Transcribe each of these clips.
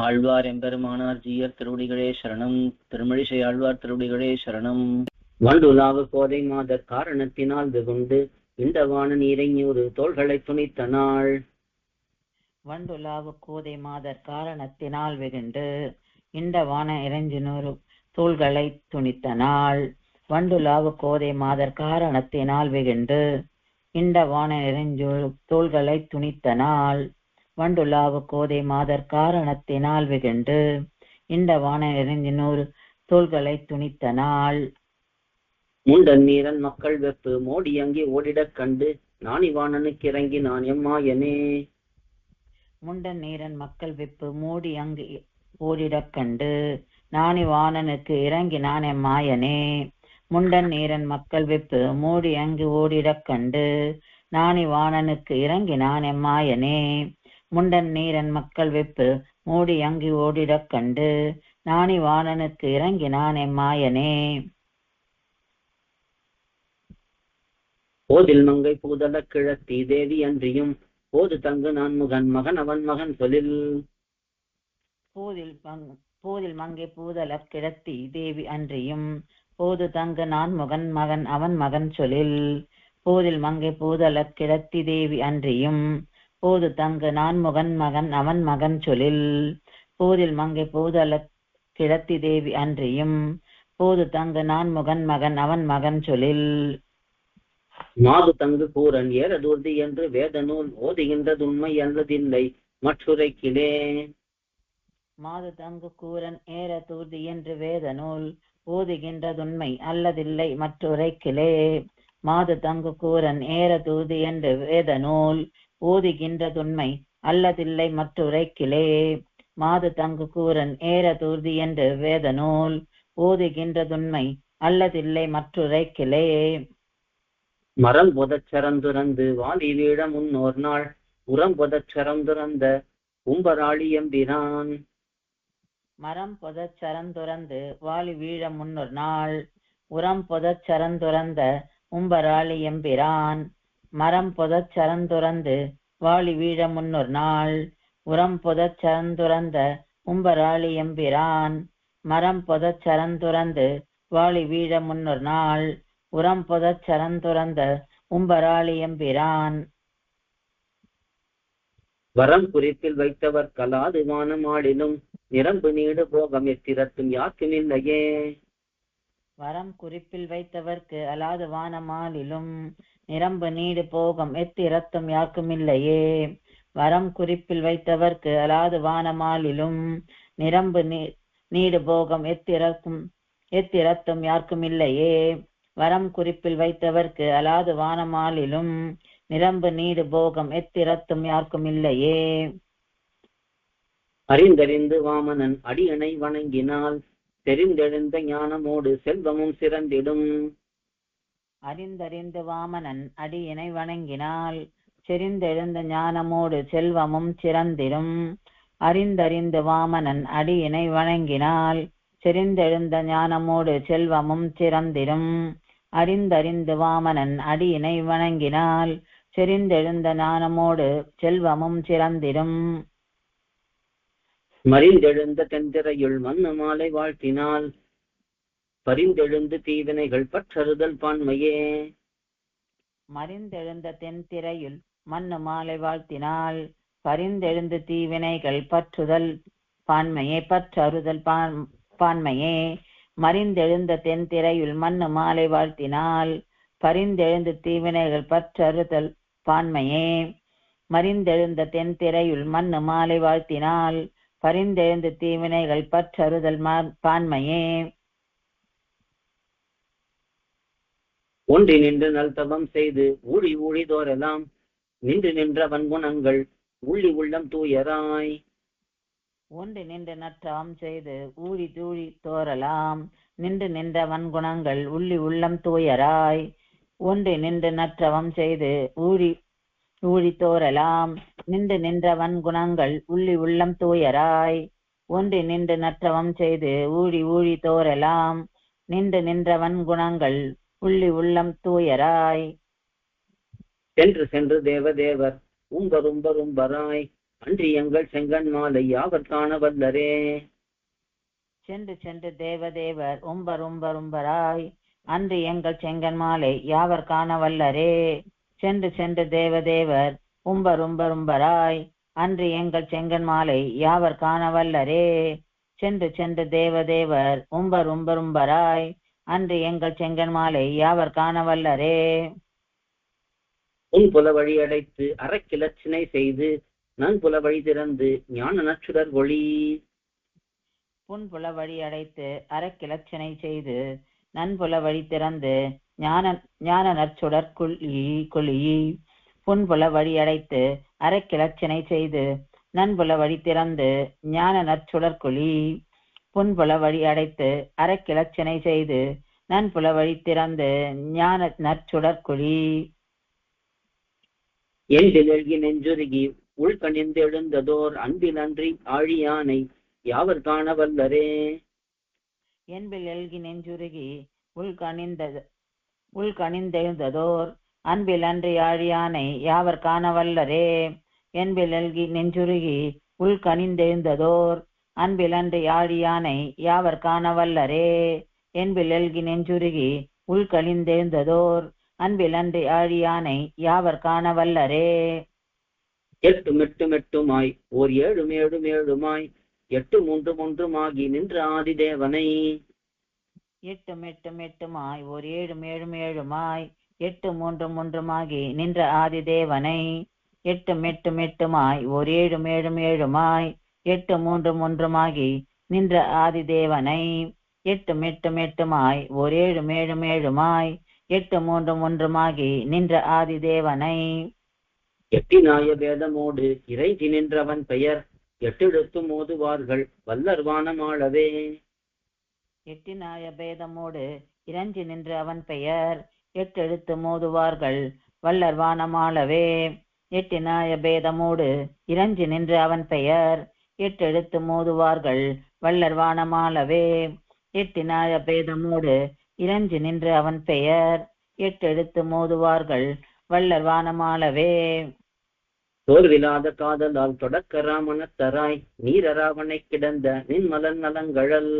ஆழ்வார் எம்பெருமானார் ஜீயர் திருவடிகளே சரணம். திருமழிசை ஆழ்வார் திருவடிகளே சரணம். வண்டுலாவு கோதை மாதர் காரணத்தினால் வெகுண்டு இண்டவான நீரைஞூறு தோள்களை துணித்த நாள். வண்டுலாவு கோதை மாதர் காரணத்தினால் வெகுண்டு இண்டவான இறைஞ்சினூறு தோள்களை துணித்த நாள். வண்டுலாவு கோதை மாதர் காரணத்தினால் வெகுண்டு இண்டவான இறைஞ்சூறு தோள்களை துணித்த நாள். வண்டுலாவு கோதை மாதர் காரணத்தினால் வெகுண்டு இண்டவான இறைஞ்சினூறு தோள்களை துணித்த நாள். முண்டன் நீரன் மக்கள் வெப்பு மோடி அங்கே ஓடிடக் கண்டு நாணிவாணனுக்கு இறங்கி நான் எம்மாயனே. முண்டன் நீரன் மக்கள் வெப்பு மோடி அங்கு ஓடிடக் கண்டு நாணிவாணனுக்கு இறங்கி நான் எம்மாயனே. முண்டன் நீரன் மக்கள் வெப்பு மோடி அங்கு ஓடிடக் கண்டு நாணிவாணனுக்கு இறங்கி நான் எம்மாயனே. முண்டன் நீரன் மக்கள் வெப்பு மோடி அங்கு ஓடிடக் கண்டு நாணிவாணனுக்கு இறங்கி நான் எம்மாயனே. போதில் மங்கை பூதல கிழத்தி தேவி அன்றியும் போது தங்கு நான் முகன் மகன் அவன் மகன் சொலில். போதில் மங்கை பூதல கிழத்தி தேவி அன்றியும் போது தங்கு நான் முகன் மகன் அவன் மகன் சொலில். போதில் மங்கை பூதல கிழத்தி தேவி அன்றியும் போது தங்கு நான் முகன் மகன் அவன் மகன் சொலில். போதில் மங்கை பூதல கிழத்தி தேவி அன்றியும் போது தங்கு நான் முகன் மகன் அவன் மகன் சொலில். மாது தங்கு கூரன் ஏறதூர்தி என்று வேத நூல் ஓதுகின்றதுண்மை அல்லதில்லை மற்றுரைக்கிலே. மாது தங்கு கூரன் ஏற தூர்தி என்று வேத நூல் ஓதுகின்றதுண்மை அல்லதில்லை மற்றுரைக்கிலே. மாது தங்கு கூரன் ஏற தூர்தி என்று வேத நூல் ஓதுகின்றதுண்மை அல்லதில்லை மற்றுரைக்கிலே. மாது தங்கு கூரன் ஏற தூர்தி என்று வேத நூல் ஓதுகின்றதுண்மை அல்லதில்லை மற்றுரைக்கிலே. மரம் பொதச்சரந்துறந்து வாலி வீழ முன்னோர் நாள் உரம் பொதச்சரந்துறந்த உம்பராளி எம்பிரான். மரம் பொதச்சரந்துறந்து வாலி வீழ முன்னோர் நாள் உரம் பொதச்சரந்துறந்த உம்பராளி எம்பிரான். மரம் பொதச்சரந்துறந்து வாலி வீழ முன்னோர் நாள் உரம் பொதச்சரந்துறந்த உம்பராளி எம்பிரான். மரம் பொதச்சரந்துறந்து வாலி வீழ முன்னோர் நாள் உரம் பொதச்சரந்துறந்த உம்பராளி எம்பிரான். வரம் குறிப்பில் வைத்தவர் கலாது வானமாடிலும் நிரம்பு நீடு போகம் எத்திரத்தும் யாருக்கும் இல்லையே. வரம் குறிப்பில் வைத்தவர்க்கு அலாது வானமாலிலும் நிரம்பு நீடு போகம் எத்திரத்தும் யாருக்கும் இல்லையே. வரம் குறிப்பில் வைத்தவர்க்கு அலாது வானமாலிலும் நிரம்பு நீடு போகம் எத்திரத்தும் யாருக்கும் இல்லையே. வரம் குறிப்பில் வைத்தவர்க்கு அலாது வானமாலிலும் நிரம்பு நீடு போகம் எத்திரத்தும் யாருக்கும் இல்லையே. அறிந்தறிந்து வாமனன் அடியணை வணங்கினால் தெரிந்தெழுந்த ஞானமோடு செல்வமும் சிறந்திடும். அறிந்தறிந்து வாமனன் அடியணை வணங்கினால் செறிந்தெழுந்த ஞானமோடு செல்வமும் சிறந்திடும். அறிந்தறிந்து வாமனன் அடியணை வணங்கினால் செறிந்தெழுந்த ஞானமோடு செல்வமும் சிறந்திடும். அறிந்தறிந்து வாமனன் அடியினை வணங்கினால் செறிந்தெழுந்த ஞானமோடு செல்வமும் சிறந்திடும். மறிந்தெழுந்த தென்திரையுள் மண்ணு மாலை வாழ்த்தினால் பரிந்தெழுந்து தீவினைகள் பற்றறுதல் பான்மையே. மறிந்தெழுந்த தென்திரையுள் மண்ணு மாலை வாழ்த்தினால் பரிந்தெழுந்து தீவினைகள் பற்றுதல் பான்மையே பற்றறுதல் பான்மையே. மறிந்தெழுந்த தென்திரையுள் மண்ணு மாலை வாழ்த்தினால் பரிந்தெழுந்து தீவினைகள் பற்றறுதல் பான்மையே. மறிந்தெழுந்த தென்திரையுள் மண்ணு மாலை வாழ்த்தினால் பரிந்தெழுந்து தீவினைகள் பற்றறுதல் பான்மையே. ஒன்றி நின்று நல்தவம் செய்து ஊழி ஊழிதோரெல்லாம் நின்று நின்ற வன்குணங்கள் உள்ளி உள்ளம் தூயராய். ஒன்று நின்று நற்றவம் செய்து ஊழி தூழி தோறலாம் நின்று நின்ற வன்குணங்கள் உள்ளி உள்ளம் தூயராய். ஒன்று நின்று நற்றவம் செய்து ஊழி தோறலாம் நின்று நின்ற வன்குணங்கள் உள்ளி உள்ளம் தூயராய். ஒன்று நின்று நற்றவம் செய்து ஊழி தோறலாம் நின்று நின்ற வன்குணங்கள் உள்ளி உள்ளம் தூயராய். சென்று சென்று தேவதேவர் உம்பரும்பரும்பராய் அன்றி எங்கள் செங்கன் மாலை யாவர் காண வல்லரே. சென்று சென்று தேவதேவர் உம்பராய் அன்று எங்கள் செங்கன் மாலை யாவர் காண வல்லரே. சென்று சென்று தேவதேவர் உம்பராய் அன்று எங்கள் செங்கன் மாலை யாவர் காண வல்லரே. சென்று சென்று தேவதேவர் உம்பராய் அன்று எங்கள் செங்கன் மாலை யாவர் காண வல்லரே. புன்புல வழி அடைத்து அறக்கிலச்சினை செய்து நன்புல வழி திறந்து ஞான நச்சுடர் ஒளி. புன்புல வழி அடைத்து அறக்கிலச்சினை செய்து நன்புல வழி திறந்து ஞான நற்சுடர் குழி. புன்புல வழி அடைத்து அறக்கிலச்சினை செய்து நன்புல வழி திறந்து ஞான நற்சுடர் குழி. புன்புல வழி அடைத்து அறக்கிலச்சினை செய்து நன்புல வழி திறந்து ஞான நற்சுடர் குழி. எண்டிலெழுகி நெஞ்சுருகி உள்கணிந்து எழுந்ததோர் அன்பில் அன்றி ஆழியானை யாவர் காண வல்லரே. என்பில் எழுகி நெஞ்சுருகி உள்கணிந்தெழுந்ததோர் அன்பில் அன்றி ஆழியானை யாவர் காண வல்லரே. என்பில் எழுகி நெஞ்சுருகி உள்கணிந்தெழுந்ததோர் அன்பில் அன்றி ஆழியானை யாவர் காண வல்லரே. என்பில் எழுகி நெஞ்சுருகி உள்கணிந்தெழுந்ததோர் அன்பில் அன்றி ஆழியானை யாவர் காண வல்லரே. எட்டுமாய் ஓர் ஏழுமாய் 8 நின்ற ஆதிதேவனை. எட்டுமாய் ஓர் ஏழுமாய் 8 நின்ற ஆதிதேவனை. எட்டுமாய் ஓர் ஏழுமாய் 8 நின்ற ஆதிதேவனை. எட்டுமாய் ஓர் ஏழுமாய் 8 நின்ற ஆதிதேவனை. எட்டினாய வேதமோடு இறைஞ்சி நின்றவன் பெயர் எட்டெழுத்தும் ஓதுவார்கள் வல்லர் வானமாளவே. எட்டினாய பேதமோடு இறைஞ்சி நின்ற அவன் பெயர் எட்டெழுத்து மோதுவார்கள் வல்லர் வானமாளவே. எட்டினாய பேதமோடு இறைஞ்சி நின்ற அவன் பெயர் எட்டெழுத்து மோதுவார்கள் வல்லர் வானமாளவே. எட்டினாய பேதமோடு இறைஞ்சி நின்ற அவன் பெயர் எட்டெழுத்து மோதுவார்கள் வல்லர் வானமாளவே. சோர்விலாத காதலால் தொடக்கராமணத்தராய் நீரராவனை கிடந்த நின்மலன் நலங்கழல்.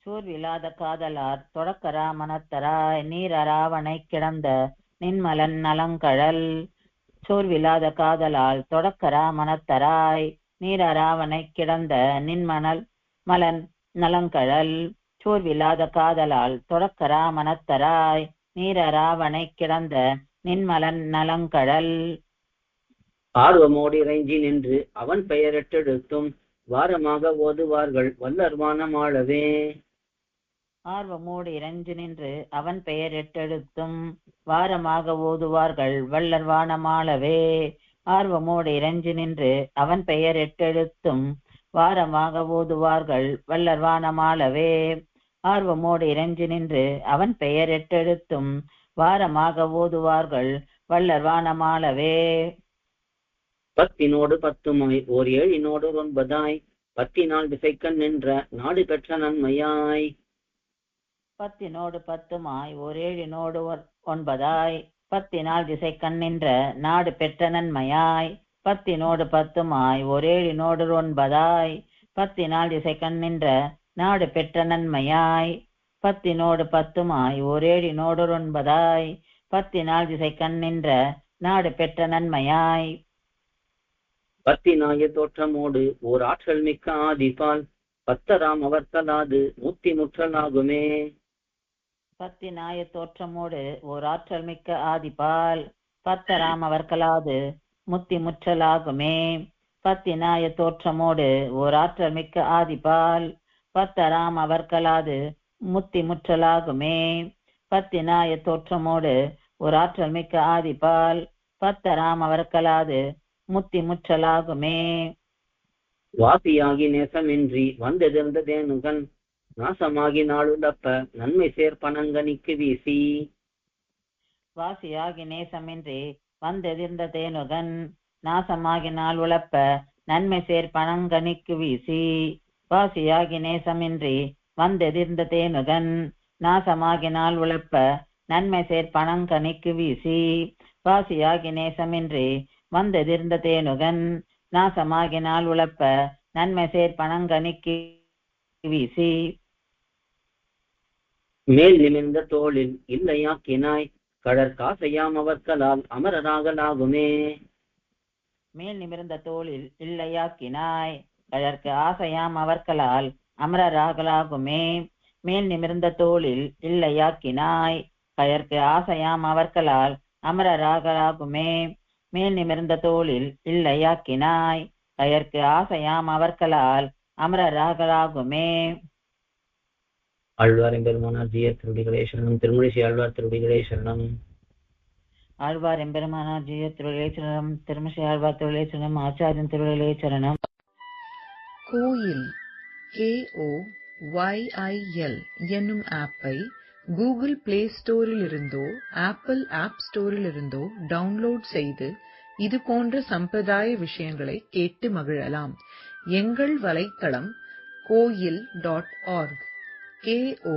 சோர்விலாத காதலார் தொடக்கராமணத்தராய் நீரராவனை கிடந்த நின்மலன் நலங்கழல். சோர்விலாத காதலால் தொடக்கராமணத்தராய் நீரராவனை கிடந்த மலன் நலங்கழல். சோர்விலாத காதலால் தொடக்கராமணத்தராய் நீரராவனை கிடந்த நின்மலன் நலங்கழல். ஆர்வமோடு இறைஞ்சி நின்று அவன் பெயர் எட்டெழுத்தும் வாரமாக ஓதுவார்கள் வல்லர் வானமாளவே. ஆர்வமோடு இறைஞ்சி நின்று அவன் பெயர் எட்டெழுத்தும் வாரமாக ஓதுவார்கள் வல்லர் வானமாளவே. ஆர்வமோடு இறைஞ்சி நின்று அவன் பெயர் எட்டெழுத்தும் வாரமாக ஓதுவார்கள் வல்லர் வானமாளவே. ஆர்வமோடு இறைஞ்சி நின்று அவன் பெயர் எட்டெழுத்தும் வாரமாக ஓதுவார்கள் வல்லர் வானமாளவே. 10 ஓர் 7 10 திசைக்கண் நின்ற நாடு பெற்ற நன்மையாய். 10 ஓர் 7 திசைக்கண் நின்ற நாடு பெற்ற நன்மையாய். 10 ஓர் 7 திசைக்கண் நின்ற நாடு பெற்ற நன்மையாய். 10 ஓர் 7 திசைக்கண் நின்ற நாடு பெற்ற நன்மையாய். 10 தோற்றமோடு ஓர் ஆற்றல் மிக்க ஆதிபால் 10 அவர்த்தலாது முத்தி முற்றலாகுமே. 10 தோற்றமோடு ஓர் ஆற்றல் மிக்க ஆதிபால் 10 அவர்களாது முத்தி முற்றலாகுமே. 10 தோற்றமோடு ஓர் ஆற்றல் மிக்க ஆதிபால் 10 அவர்களாது முத்தி முற்றலாகுமே. 10 தோற்றமோடு ஓர் ஆற்றல் மிக்க ஆதிபால் 10 அவர்களாது முத்தி முற்றலாகுமே. வாசியாகி நேசமின்றி வந்தெதிர்ந்த தேனுகன் நாசமாகி நாளுடப்ப நன்மை சேர்ப்பனங்கனிக்கு வீசி. வாசியாகி நேசமின்றி வந்தெதிர்ந்த தேனுகன் நாசமாகி நாள் உழப்ப நன்மை சேர்ப்பனங்கனிக்கு வீசி. வாசியாகி நேசமின்றி வந்தெதிர்ந்த தேனுகன் நாசமாகி நாள் உழப்ப நன்மை சேர்ப்பனங்கனிக்கு வீசி. வாசியாகி நேசமின்றி வந்தெதிர்ந்த தேனுகன் நாசமாகினால் உழப்ப நன்மை சேர் பணங்கனிக்கு வீசி. மேல் நிமிர்ந்த தோளில் இல்லையாக்கினாய் கடற்காசையாம் அவர்களால் அமரராகலாகுமே. மேல் நிமிர்ந்த தோளில் இல்லையாக்கினாய் கழற்கு ஆசையாம் அவர்களால் அமரராகலாகுமே. மேல் நிமிர்ந்த தோளில் இல்லையாக்கினாய் கழற்கு ஆசையாம் அவர்களால் அமரராகலாகுமே. மேல் நிமிர்ந்த தோளில் இல்லையாக்கினாய் கழற்கு ஆசையாம் அவர்களால் அமரராகலாகுமே. ஆழ்வார் எம்பெருமானார் ஜீயர் திருவடிகளே சரணம். திருமழிசை ஆழ்வார் திருவடிகளே சரணம். ஆழ்வார் எம்பெருமானார் ஜீயர் திருவடிகளே சரணம். திருமழிசை ஆழ்வார் திருவடிகளே சரணம். ஆச்சாரியன் திருவடிகளே சரணம். கோயில் KOYIL என்னும் ஆப்பை கூகுள் பிளே ஸ்டோரில் இருந்தோ ஆப்பிள் ஆப் ஸ்டோரில் இருந்தோ டவுன்லோட் செய்து இது போன்ற சம்பிரதாய விஷயங்களை கேட்டு மகிழலாம். எங்கள் வலைத்தளம் koil.org KOYIL.org